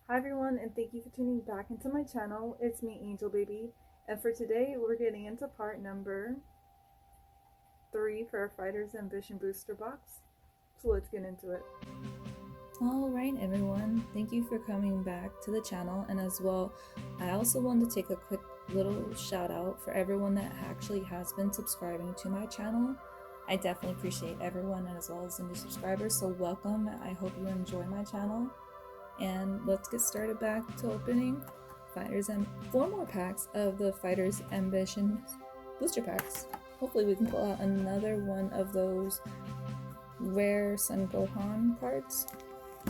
Hi everyone, and thank you for tuning back into my channel. It's me, AngelBaby, and for today we're getting into part number 3 for our Fighter's Ambition booster box. So let's get into it. Alright everyone, thank you for coming back to the channel, and as well, I also wanted to take a quick little shout out for everyone that actually has been subscribing to my channel. I definitely appreciate everyone as well as the new subscribers, so welcome. I hope you enjoy my channel. And let's get started back to opening 4 more packs of the Fighter's Ambition booster packs. Hopefully we can pull out another one of those rare Sun Gohan cards.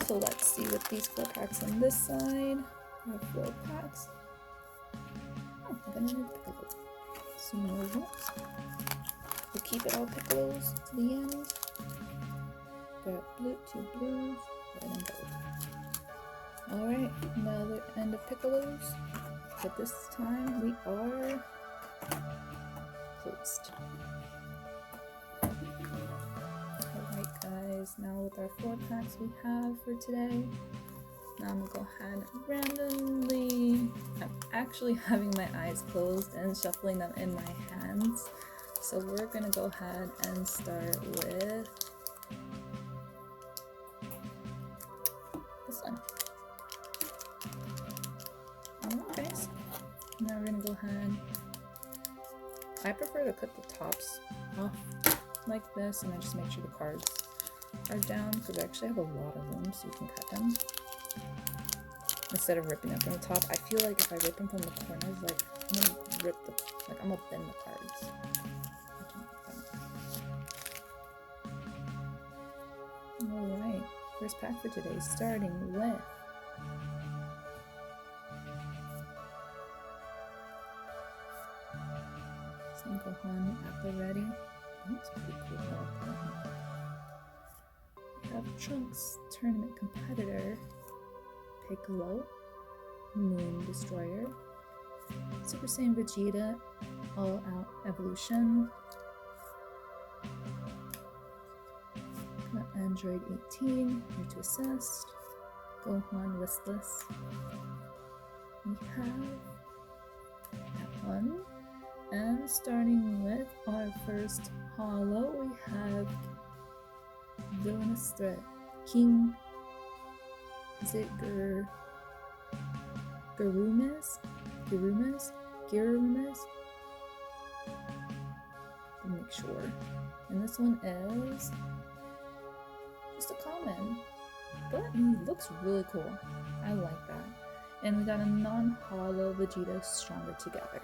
So let's see what these 4 packs on this side. I have 4 packs. Oh, I got another Piccolo. Some more ones. We'll keep it all Piccolos to the end. Got blue, 2 blues, red and gold. Alright, another end of Piccolos, but this time we are closed. Alright guys, now with our 4 packs we have for today, now I'm gonna go ahead and randomly, I'm actually having my eyes closed and shuffling them in my hands, so we're gonna go ahead and start with this one. Alright guys, now we're gonna go ahead, I prefer to cut the tops off like this, and I just make sure the cards are down, because I actually have a lot of room so you can cut them. Instead of ripping them from the top, I feel like if I rip them from the corners, like, I'm gonna I'm gonna bend the cards. Alright, first pack for today, starting with Sun Gohan at the ready. That's pretty cool. We have Trunks Tournament Competitor, Piccolo, Moon Destroyer, Super Saiyan Vegeta, All Out Evolution, got Android 18, here to assist, Gohan Listless. We have that one. And starting with our first holo, we have Villainous Threat, King, is it Garumes? To make sure. And this one is just a common, but he looks really cool. I like that. And we got a non-holo Vegeta Stronger Together.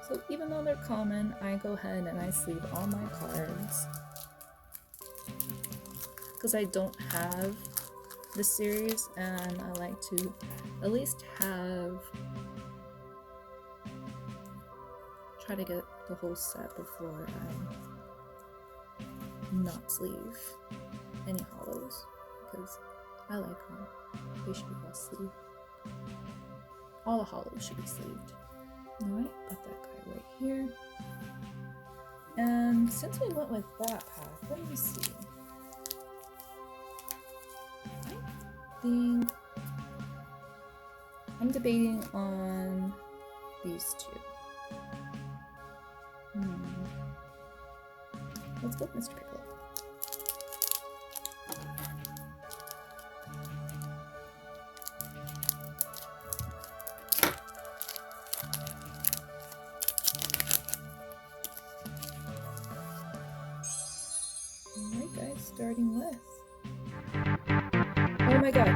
So even though they're common, I go ahead and I sleeve all my cards, because I don't have the series, and I like to at least try to get the whole set before I not sleeve any holos, because I like them. They should be all sleeved. All the holos should be sleeved. Alright, put that guy right here. And since we went with that pack, let me see. I think I'm debating on these two. Let's go with Mr. Piccolo. Alright guys, starting with... Oh my god!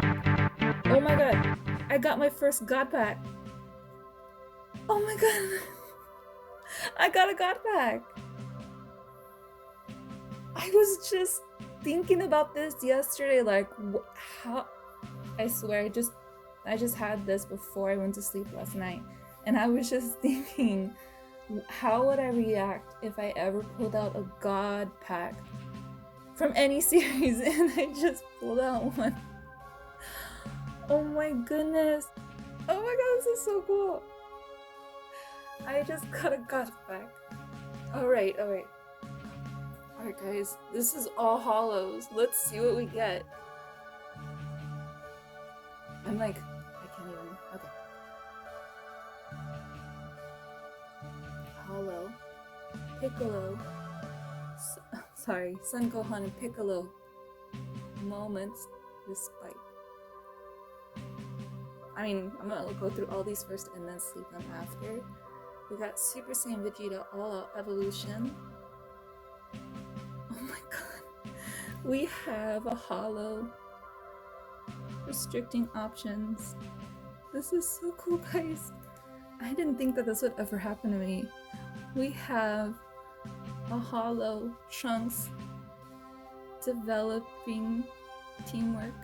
Oh my god! I got my first God Pack! Oh my god! I got a God Pack! I was just thinking about this yesterday, like, how... I swear, I just had this before I went to sleep last night, and I was just thinking, how would I react if I ever pulled out a God Pack from any series, and I just pulled out one. Oh my goodness. Oh my god, this is so cool. I just got a God Pack. Alright. Alright guys, this is all holos. Let's see what we get. I'm like, I can't even. Okay. Hollow, Piccolo, sorry, Son Gohan and Piccolo moments respite. I mean, I'm gonna go through all these first and then sleep them after. We got Super Saiyan Vegeta All Out Evolution. Oh my god. We have a hollow. Restricting options. This is so cool, guys. I didn't think that this would ever happen to me. We have a hollow Trunks developing teamwork.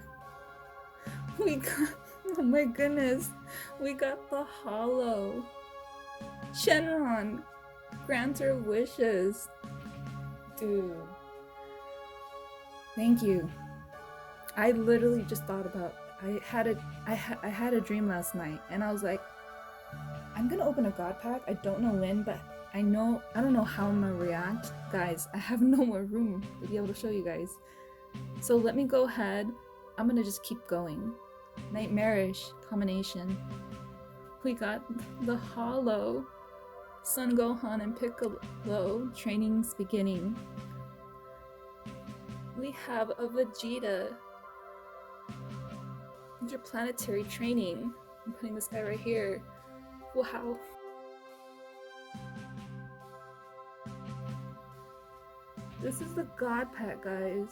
We got, oh my goodness, we got the hollow Shenron granter wishes. Dude, thank you. I literally just thought about, I had a dream last night and I was like, I'm gonna open a god pack. I don't know when, but I don't know how I'm gonna react. Guys, I have no more room to be able to show you guys. So let me go ahead. I'm gonna just keep going. Nightmarish combination. We got the hollow Son Gohan and Piccolo trainings beginning. We have a Vegeta interplanetary training. I'm putting this guy right here. Wow. This is the god pack, guys.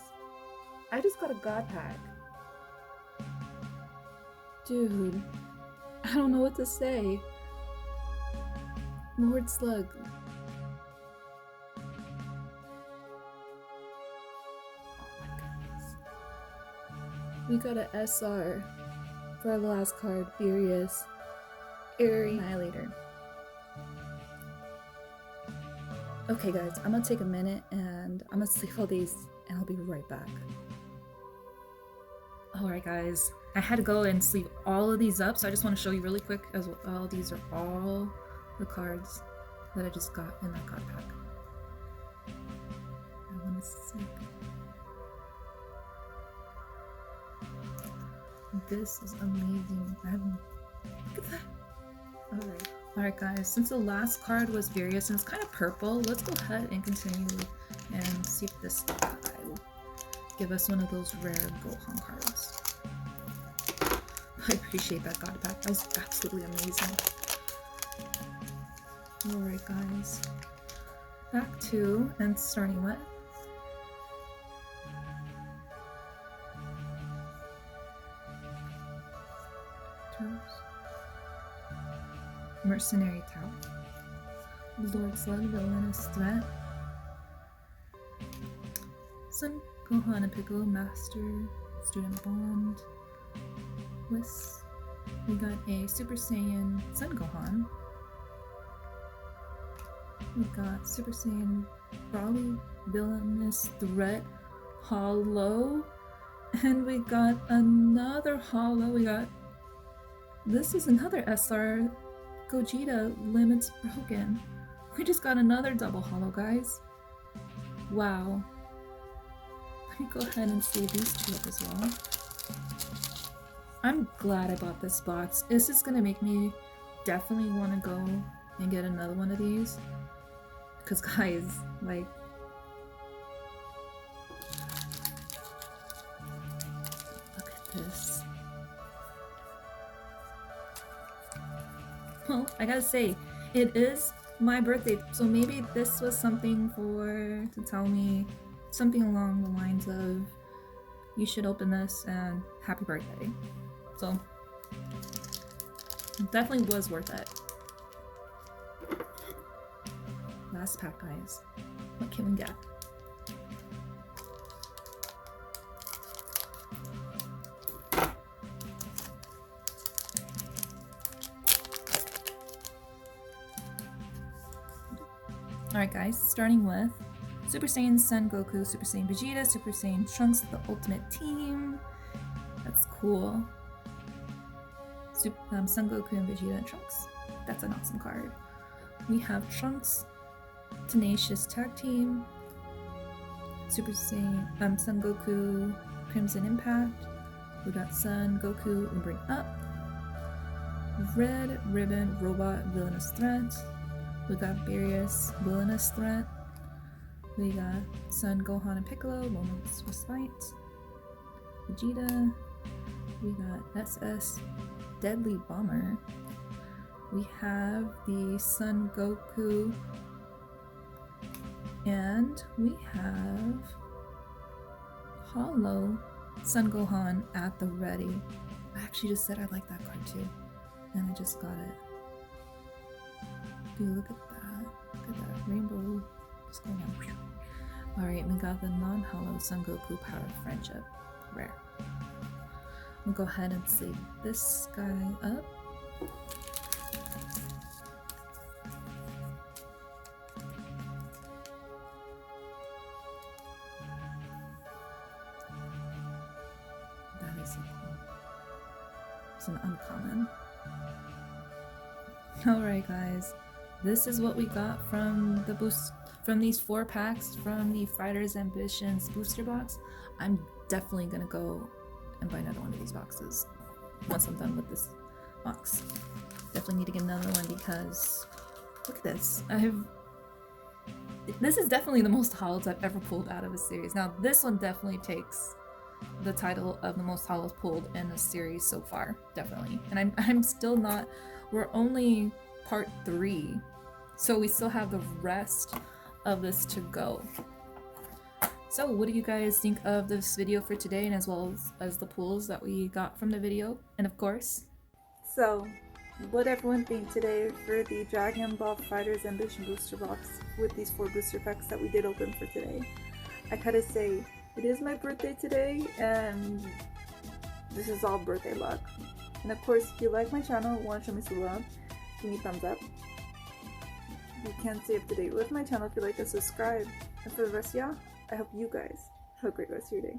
I just got a god pack. Dude, I don't know what to say. Lord Slug. Oh my goodness. We got an SR for our last card, Furious Airy Annihilator. Okay guys, I'm gonna take a minute and I'm gonna sleep all these and I'll be right back. Alright guys, I had to go and sleep all of these up, so I just want to show you really quick as well. These are all the cards that I just got in that card pack. I want to see. This is amazing. Look at that. Alright guys, since the last card was Various and it's kind of purple, let's go ahead and continue and see if this guy will give us one of those rare Gohan cards. I appreciate that god pack. That was absolutely amazing. Alright guys, back to and starting with Mercenary Tout, Lord Slug, Villainous Threat, Son Gohan and Piccolo, Master, Student Bond, Whis. We got a Super Saiyan Son Gohan. We got Super Saiyan Brawly, Villainous Threat, Hollow, and we got another Hollow. We got, this is another SR, Gogeta Limits Broken. We just got another double Hollow, guys. Wow. Let me go ahead and see these two up as well. I'm glad I bought this box. This is gonna make me definitely want to go and get another one of these. Because guys, like, look at this. Well, I gotta say, it is my birthday, so maybe this was something to tell me something along the lines of, you should open this and happy birthday. So, it definitely was worth it. Last pack, guys. What can we get? Alright guys, starting with Super Saiyan Son Goku, Super Saiyan Vegeta, Super Saiyan Trunks, the Ultimate Team. That's cool. Son Goku and Vegeta and Trunks. That's an awesome card. We have Trunks, Tenacious Tag Team, Super Saiyan Son Goku, Crimson Impact, We got Sun, Goku, and bring up. Red Ribbon, Robot, Villainous Threat. We got Beerus, Villainous Threat. We got Sun, Gohan, and Piccolo, Moments Respite. Vegeta. We got SS, Deadly Bomber. We have the Sun Goku. And we have Hollow Sun Gohan at the ready. I actually just said I like that card too. And I just got it. Dude, look at that. Look at that rainbow just going down. Alright, we got the non-hollow Sun Goku Power of Friendship. Rare. We'll go ahead and sleeve this guy up. That is so cool. It's an uncommon. Alright guys, this is what we got from these 4 packs from the Fighters Ambitions booster box. I'm definitely gonna go and buy another one of these boxes once I'm done with this box. Definitely need to get another one because look at this. This is definitely the most hollows I've ever pulled out of a series. Now this one definitely takes the title of the most hollows pulled in a series so far, definitely. And I'm still not. We're only part 3, so we still have the rest of this to go. So what do you guys think of this video for today, and as well as the pulls that we got from the video? And of course, So, what everyone think today for the Dragon Ball Fighters Ambition booster box with these 4 booster packs that we did open for today? I gotta say, it is my birthday today, and this is all birthday luck. And of course, if you like my channel, want to show me some love, give me a thumbs up. If you can't stay up to date with my channel, if you'd like to subscribe. And for the rest of y'all, I hope you guys have a great rest of your day.